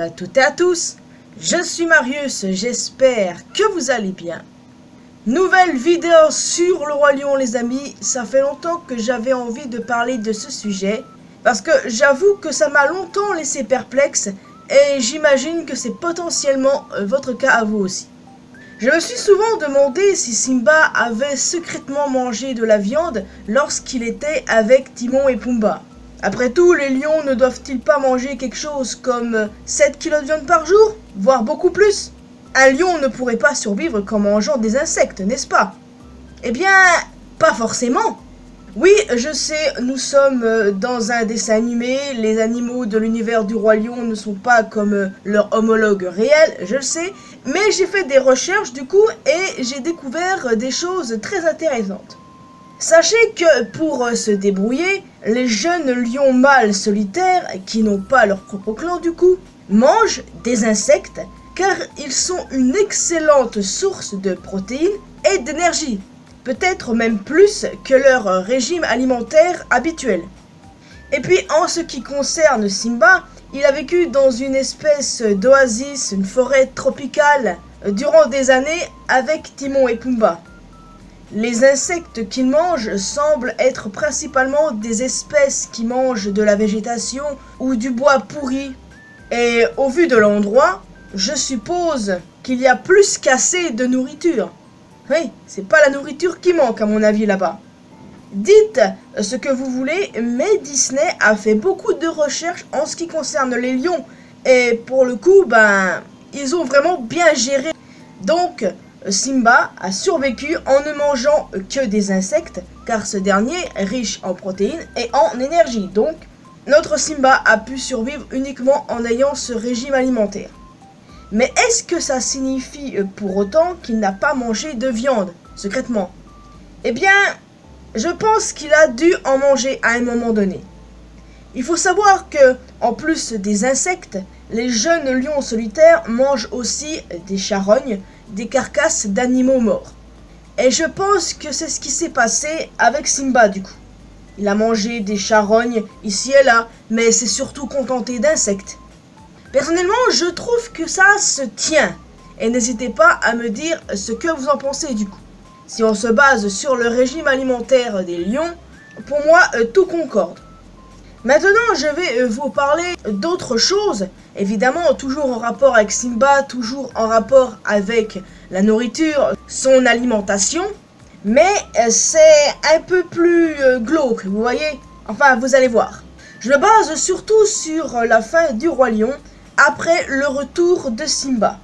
à toutes et à tous, je suis Marius, j'espère que vous allez bien. Nouvelle vidéo sur le Roi Lion les amis, ça fait longtemps que j'avais envie de parler de ce sujet, parce que j'avoue que ça m'a longtemps laissé perplexe, et j'imagine que c'est potentiellement votre cas à vous aussi. Je me suis souvent demandé si Simba avait secrètement mangé de la viande lorsqu'il était avec Timon et Pumba. Après tout, les lions ne doivent-ils pas manger quelque chose comme 7 kilos de viande par jour, voire beaucoup plus? Un lion ne pourrait pas survivre qu'en mangeant des insectes, n'est-ce pas? Eh bien, pas forcément. Oui, je sais, nous sommes dans un dessin animé, les animaux de l'univers du Roi Lion ne sont pas comme leur homologue réel, je le sais, mais j'ai fait des recherches du coup et j'ai découvert des choses très intéressantes. Sachez que pour se débrouiller, les jeunes lions mâles solitaires, qui n'ont pas leur propre clan du coup, mangent des insectes car ils sont une excellente source de protéines et d'énergie, peut-être même plus que leur régime alimentaire habituel. Et puis en ce qui concerne Simba, il a vécu dans une espèce d'oasis, une forêt tropicale, durant des années avec Timon et Pumba. Les insectes qu'il mange semblent être principalement des espèces qui mangent de la végétation ou du bois pourri. Et au vu de l'endroit, je suppose qu'il y a plus qu'assez de nourriture. Oui, c'est pas la nourriture qui manque à mon avis là-bas. Dites ce que vous voulez, mais Disney a fait beaucoup de recherches en ce qui concerne les lions. Et pour le coup, ils ont vraiment bien géré. Donc, Simba a survécu en ne mangeant que des insectes, car ce dernier est riche en protéines et en énergie. Donc, notre Simba a pu survivre uniquement en ayant ce régime alimentaire. Mais est-ce que ça signifie pour autant qu'il n'a pas mangé de viande, secrètement? Eh bien, je pense qu'il a dû en manger à un moment donné. Il faut savoir que, en plus des insectes, les jeunes lions solitaires mangent aussi des charognes, des carcasses d'animaux morts. Et je pense que c'est ce qui s'est passé avec Simba du coup. Il a mangé des charognes ici et là, mais s'est surtout contenté d'insectes. Personnellement, je trouve que ça se tient. Et n'hésitez pas à me dire ce que vous en pensez du coup. Si on se base sur le régime alimentaire des lions, pour moi, tout concorde. Maintenant, je vais vous parler d'autres choses, évidemment toujours en rapport avec Simba, toujours en rapport avec la nourriture, son alimentation, mais c'est un peu plus glauque, vous voyez? Enfin, vous allez voir. Je me base surtout sur la fin du Roi Lion, après le retour de Simba.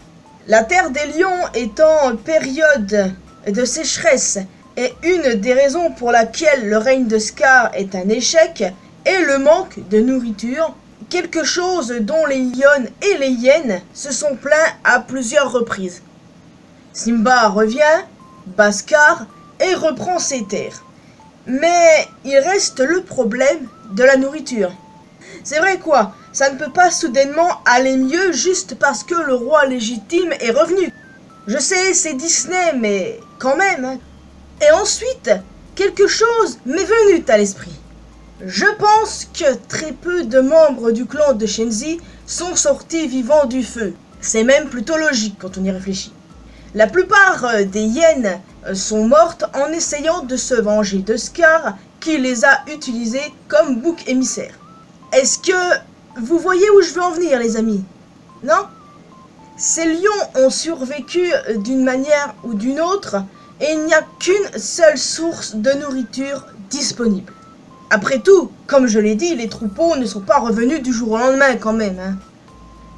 La terre des lions étant en période de sécheresse, et une des raisons pour laquelle le règne de Scar est un échec, et le manque de nourriture, quelque chose dont les lionnes et les hyènes se sont plaints à plusieurs reprises. Simba revient, bat Scar et reprend ses terres. Mais il reste le problème de la nourriture. C'est vrai quoi, ça ne peut pas soudainement aller mieux juste parce que le roi légitime est revenu. Je sais, c'est Disney, mais quand même. Hein. Et ensuite, quelque chose m'est venu à l'esprit. Je pense que très peu de membres du clan de Shenzi sont sortis vivants du feu. C'est même plutôt logique quand on y réfléchit. La plupart des hyènes sont mortes en essayant de se venger de Scar qui les a utilisées comme bouc émissaire. Est-ce que vous voyez où je veux en venir les amis? Non? Ces lions ont survécu d'une manière ou d'une autre et il n'y a qu'une seule source de nourriture disponible. Après tout, comme je l'ai dit, les troupeaux ne sont pas revenus du jour au lendemain quand même. Hein.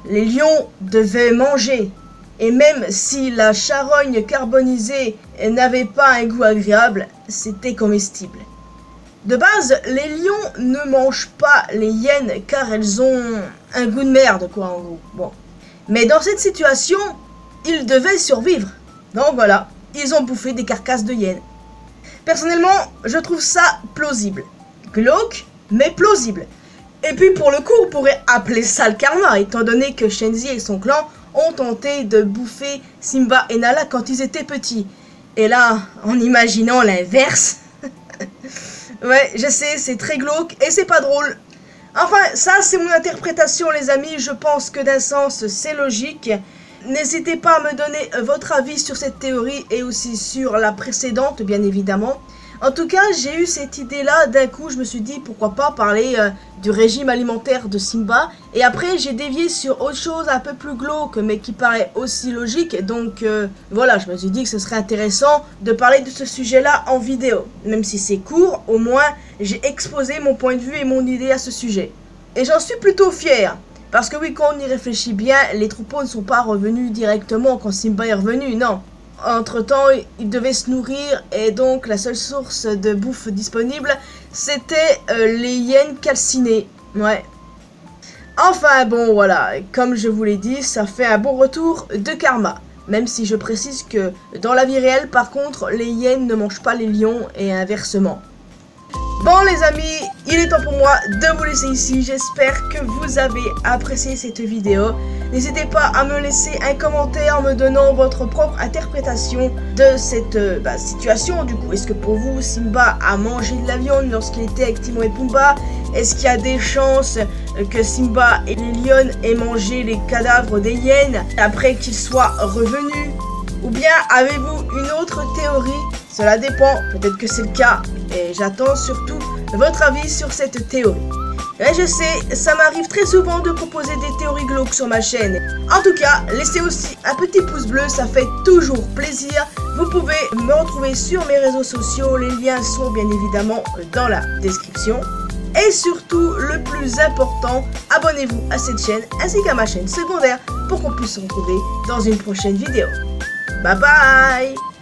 Les lions devaient manger. Et même si la charogne carbonisée n'avait pas un goût agréable, c'était comestible. De base, les lions ne mangent pas les hyènes car elles ont un goût de merde quoi en gros. Bon. Mais dans cette situation, ils devaient survivre. Donc voilà, ils ont bouffé des carcasses de hyènes. Personnellement, je trouve ça plausible. Glauque, mais plausible. Et puis pour le coup, on pourrait appeler ça le karma, étant donné que Shenzi et son clan ont tenté de bouffer Simba et Nala quand ils étaient petits. Et là, en imaginant l'inverse... ouais, je sais, c'est très glauque et c'est pas drôle. Enfin, ça c'est mon interprétation les amis, je pense que d'un sens c'est logique. N'hésitez pas à me donner votre avis sur cette théorie et aussi sur la précédente bien évidemment. En tout cas, j'ai eu cette idée-là, d'un coup, je me suis dit, pourquoi pas parler du régime alimentaire de Simba. Et après, j'ai dévié sur autre chose un peu plus glauque, mais qui paraît aussi logique. Donc, voilà, je me suis dit que ce serait intéressant de parler de ce sujet-là en vidéo. Même si c'est court, au moins, j'ai exposé mon point de vue et mon idée à ce sujet. Et j'en suis plutôt fier. Parce que oui, quand on y réfléchit bien, les troupeaux ne sont pas revenus directement quand Simba est revenu, non. Entre-temps, il devait se nourrir et donc la seule source de bouffe disponible, c'était les hyènes calcinées. Ouais. Enfin bon, voilà, comme je vous l'ai dit, ça fait un bon retour de karma. Même si je précise que dans la vie réelle, par contre, les hyènes ne mangent pas les lions et inversement. Bon les amis, il est temps pour moi de vous laisser ici, j'espère que vous avez apprécié cette vidéo. N'hésitez pas à me laisser un commentaire en me donnant votre propre interprétation de cette situation. Du coup, est-ce que pour vous, Simba a mangé de la viande lorsqu'il était avec Timon et Pumba? Est-ce qu'il y a des chances que Simba et les lions aient mangé les cadavres des hyènes après qu'ils soient revenus? Ou bien avez-vous une autre théorie? Cela dépend, peut-être que c'est le cas. Et j'attends surtout votre avis sur cette théorie. Et je sais, ça m'arrive très souvent de proposer des théories glauques sur ma chaîne. En tout cas, laissez aussi un petit pouce bleu, ça fait toujours plaisir. Vous pouvez me retrouver sur mes réseaux sociaux, les liens sont bien évidemment dans la description. Et surtout, le plus important, abonnez-vous à cette chaîne ainsi qu'à ma chaîne secondaire pour qu'on puisse se retrouver dans une prochaine vidéo. Bye bye!